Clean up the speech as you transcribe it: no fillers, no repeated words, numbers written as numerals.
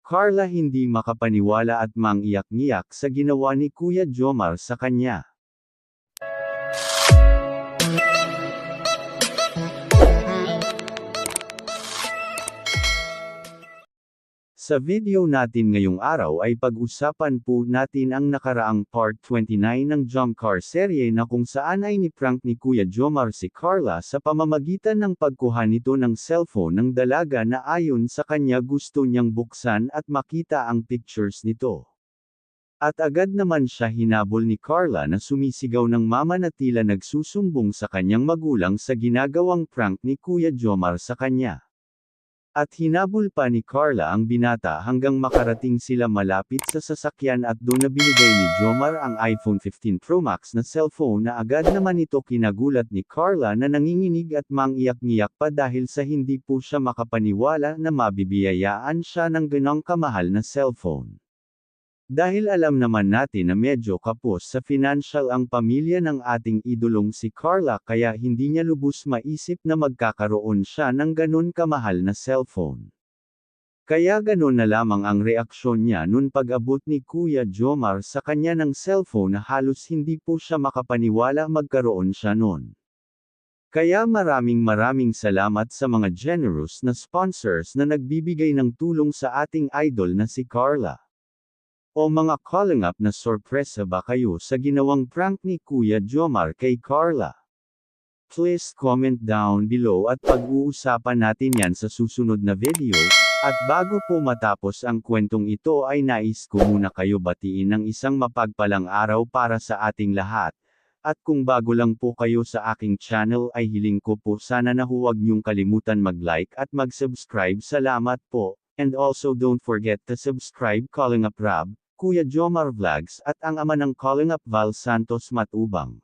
Carla hindi makapaniwala at mangiyak-ngiyak sa ginawa ni Kuya Jomar sa kanya. Sa video natin ngayong araw ay pag-usapan po natin ang nakaraang Part 29 ng Jump Car serye na kung saan ay ni-prank ni Kuya Jomar si Carla sa pamamagitan ng pagkuha nito ng cellphone ng dalaga na ayon sa kanya gusto niyang buksan at makita ang pictures nito. At agad naman siya hinabol ni Carla na sumisigaw ng mama na tila nagsusumbong sa kanyang magulang sa ginagawang prank ni Kuya Jomar sa kanya. At hinabol pa ni Carla ang binata hanggang makarating sila malapit sa sasakyan at doon na binigay ni Jomar ang iPhone 15 Pro Max na cellphone na agad naman ito kinagulat ni Carla na nanginginig at mangiyak-ngiyak pa dahil sa hindi po siya makapaniwala na mabibiyayaan siya ng ganong kamahal na cellphone. Dahil alam naman natin na medyo kapos sa financial ang pamilya ng ating idolong si Carla kaya hindi niya lubos maisip na magkakaroon siya ng ganon kamahal na cellphone. Kaya ganon na lamang ang reaksyon niya nun pag-abot ni Kuya Jomar sa kanya ng cellphone na halos hindi po siya makapaniwala magkaroon siya nun. Kaya maraming salamat sa mga generous na sponsors na nagbibigay ng tulong sa ating idol na si Carla. O mga calling up na sorpresa ba kayo sa ginawang prank ni Kuya Jomar kay Carla? Please comment down below at pag-uusapan natin yan sa susunod na video, at bago po matapos ang kwentong ito ay nais ko muna kayo batiin ng isang mapagpalang araw para sa ating lahat. At kung bago lang po kayo sa aking channel ay hiling ko po sana na huwag niyong kalimutan mag-like at mag-subscribe. Salamat po. And also don't forget to subscribe Calling Up Rob, Kuya Jomar Vlogs at ang ama ng Calling Up Val Santos Matubang.